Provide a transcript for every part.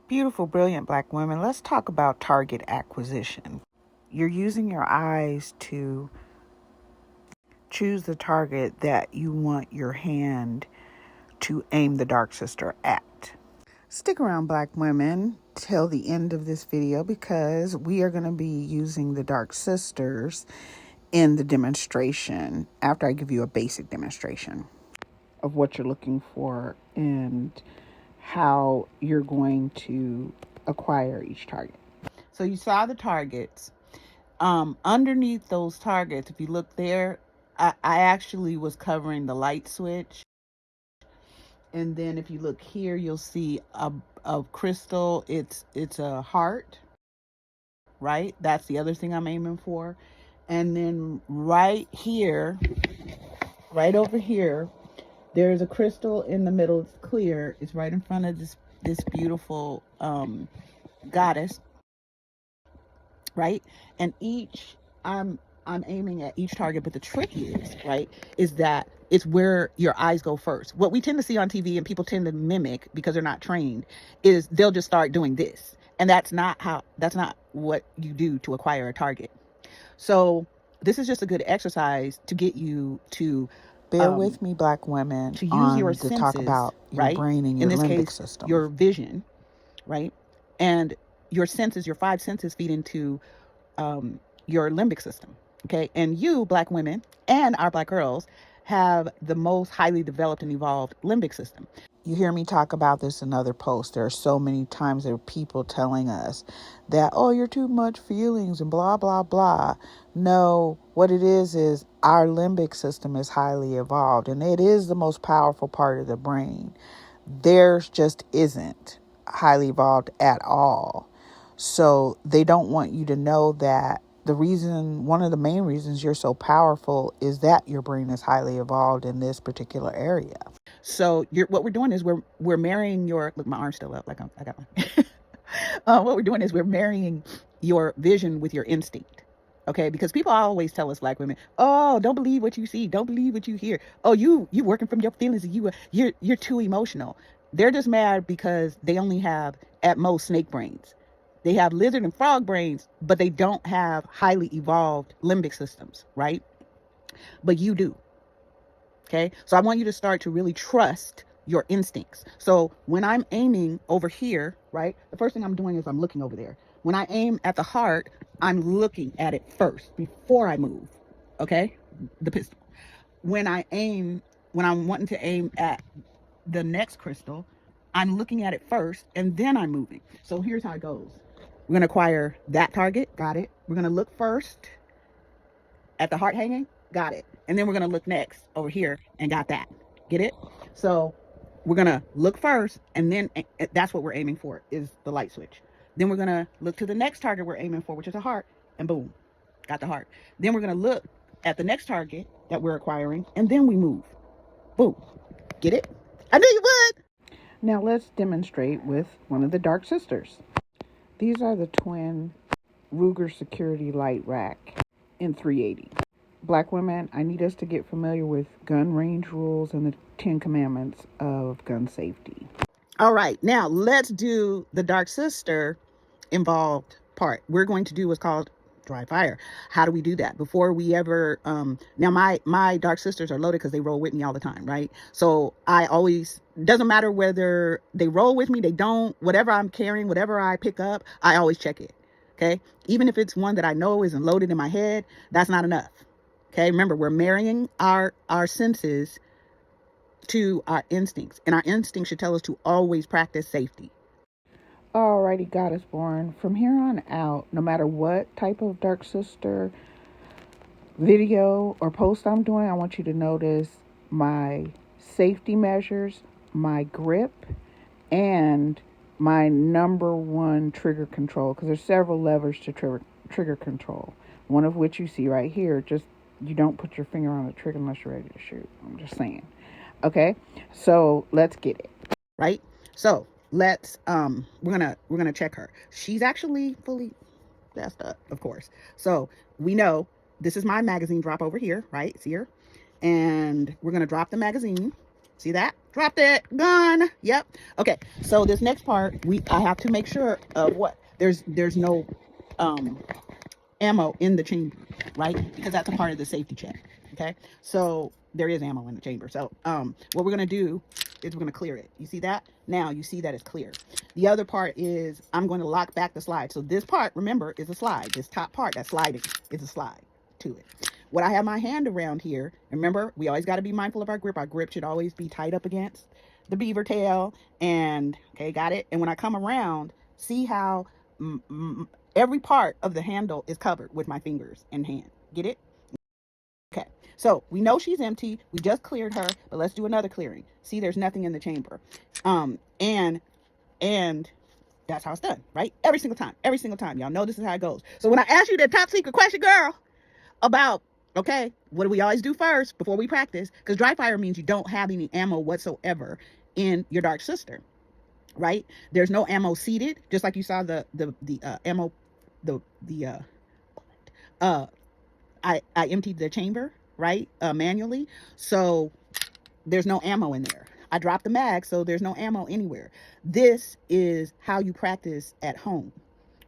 Beautiful, brilliant Black women, let's talk about target acquisition. You're using your eyes to choose the target that you want your hand to aim the dark sister at. Stick around, Black women, till the end of this video because we are going to be using the dark sisters in the demonstration after I give you a basic demonstration of what you're looking for and how you're going to acquire each target. So you saw the targets. Underneath those targets, if you look there, I actually was covering the light switch. And then if you look here, you'll see a crystal. It's a heart, right? That's the other thing I'm aiming for. And then right here, right over here, there's a crystal in the middle. It's clear. It's right in front of this beautiful goddess, right? And I'm aiming at each target, but the trick is that it's where your eyes go first. What we tend to see on TV and people tend to mimic because they're not trained is they'll just start doing this. And that's not what you do to acquire a target. So this is just a good exercise to get you to bear with me, Black women, to use your senses, talk about your brain and your limbic system, your vision, right? And your senses, your 5 senses feed into your limbic system, okay? And you, Black women, and our Black girls have the most highly developed and evolved limbic system. You hear me talk about this in other posts. There are so many times there are people telling us that, oh, you're too much feelings and blah, blah, blah. No, what it is our limbic system is highly evolved and it is the most powerful part of the brain. Theirs just isn't highly evolved at all. So they don't want you to know that one of the main reasons you're so powerful is that your brain is highly evolved in this particular area. So what we're doing is we're marrying look, my arm's still up, like I got one. What we're doing is we're marrying your vision with your instinct. Okay, because people always tell us, Black women, oh, don't believe what you see, don't believe what you hear. Oh, you working from your feelings, and you're too emotional. They're just mad because they only have at most snake brains. They have lizard and frog brains, but they don't have highly evolved limbic systems, right? But you do. Okay, so I want you to start to really trust your instincts. So when I'm aiming over here, right, the first thing I'm doing is I'm looking over there. When I aim at the heart, I'm looking at it first before I move. Okay, the pistol. When I'm wanting to aim at the next crystal, I'm looking at it first and then I'm moving. So here's how it goes. We're going to acquire that target. Got it. We're going to look first at the heart hanging. Got it. And then we're going to look next over here and got that. Get it? So we're going to look first and then that's what we're aiming for is the light switch. Then we're going to look to the next target we're aiming for, which is a heart, and boom, got the heart. Then we're going to look at the next target that we're acquiring and then we move. Boom. Get it? I knew you would. Now let's demonstrate with one of the dark sisters. These are the twin Ruger security light rack in 380. Black women, I need us to get familiar with gun range rules and the 10 commandments of gun safety. All right, now let's do the dark sister involved part. We're going to do what's called dry fire. How do we do that? Before we ever, now my dark sisters are loaded because they roll with me all the time, right? So I always, doesn't matter whether they roll with me, they don't, whatever I'm carrying, whatever I pick up, I always check it, okay? Even if it's one that I know isn't loaded in my head, that's not enough, okay? Remember, we're marrying our senses to our instincts, and our instincts should tell us to always practice safety. Alrighty, Goddess Born. From here on out, no matter what type of dark sister video or post I'm doing, I want you to notice my safety measures, my grip, and my number one trigger control, because there's several levers to trigger control. One of which you see right here. Just, you don't put your finger on the trigger unless you're ready to shoot. I'm just saying. Okay, so let's get it. Right? So let's we're gonna check her. She's actually fully gassed up, of course. So we know this is my magazine drop over here, right? See her? And we're gonna drop the magazine. See that? Dropped it. Gun. Yep. Okay. So this next part, I have to make sure of what there's no ammo in the chamber, right? Because that's a part of the safety check. Okay. So there is ammo in the chamber. So what we're gonna do is we're gonna clear it. You see that? Now you see that it's clear. The other part is I'm going to lock back the slide. So this part, remember, is a slide. This top part that's sliding is a slide to it. What I have my hand around here, remember, we always got to be mindful of our grip. Our grip should always be tight up against the beaver tail. And, okay, got it? And when I come around, see how every part of the handle is covered with my fingers and hand. Get it? Okay, so we know she's empty. We just cleared her, but let's do another clearing. See, there's nothing in the chamber. And that's how it's done, right? Every single time. Y'all know this is how it goes. So when I ask you the top secret question, girl, about, okay, what do we always do first before we practice? Because dry fire means you don't have any ammo whatsoever in your dark sister, right? There's no ammo seated, just like you saw the ammo, I emptied the chamber, right? Manually. So there's no ammo in there. I dropped the mag, so there's no ammo anywhere. This is how you practice at home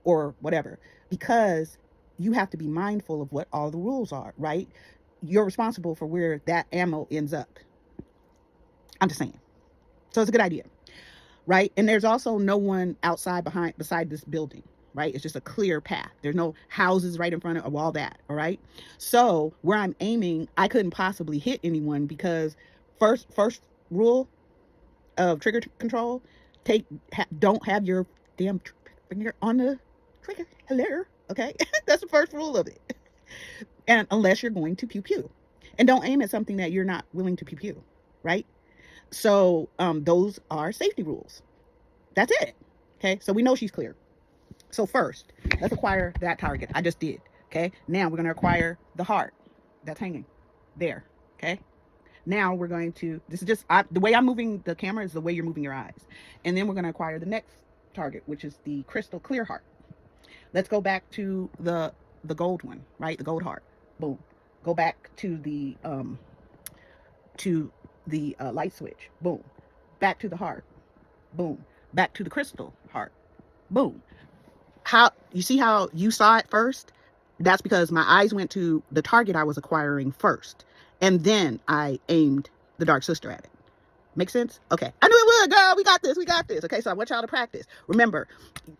or whatever, because you have to be mindful of what all the rules are, right? You're responsible for where that ammo ends up. I'm just saying. So it's a good idea, right? And there's also no one outside beside this building, right? It's just a clear path. There's no houses right in front of all that, all right? So where I'm aiming, I couldn't possibly hit anyone because first rule of trigger control, don't have your damn finger on the trigger. Hello, okay? That's the first rule of it. And unless you're going to pew pew, and don't aim at something that you're not willing to pew pew, right? So those are safety rules. That's it. Okay, so we know she's clear. So first, let's acquire that target. I just did. Okay, now we're going to acquire the heart that's hanging there. Okay, now we're going to, this is just, the way I'm moving the camera is the way you're moving your eyes. And then we're going to acquire the next target, which is the crystal clear heart. Let's go back to the gold one, right? The gold heart. Boom. Go back to the light switch. Boom. Back to the heart. Boom. Back to the crystal heart. Boom. How you see how you saw it first? That's because my eyes went to the target I was acquiring first, and then I aimed the dark sister at it. Make sense? Okay. I knew it would, girl. We got this. Okay, so I want y'all to practice. Remember,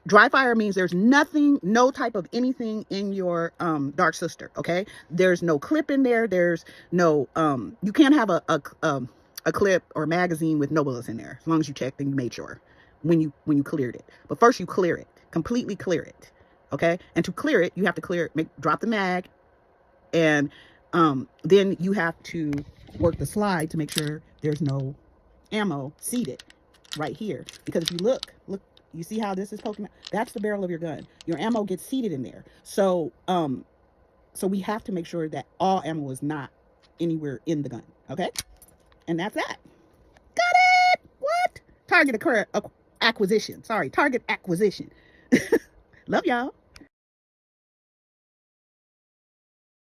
dry fire means there's nothing, no type of anything in your dark sister. Okay, there's no clip in there. There's no you can't have a clip or magazine with no bullets in there, as long as you checked and you made sure when you cleared it. But first you clear it, completely clear it. Okay, and to clear it, you have to clear it, drop the mag, and then you have to work the slide to make sure there's no ammo seated right here. Because if you look, you see how this is poking out? That's the barrel of your gun. Your ammo gets seated in there. So so we have to make sure that all ammo is not anywhere in the gun. Okay, and that's that. Got it. What? Target acquisition. Sorry, target acquisition. Love y'all.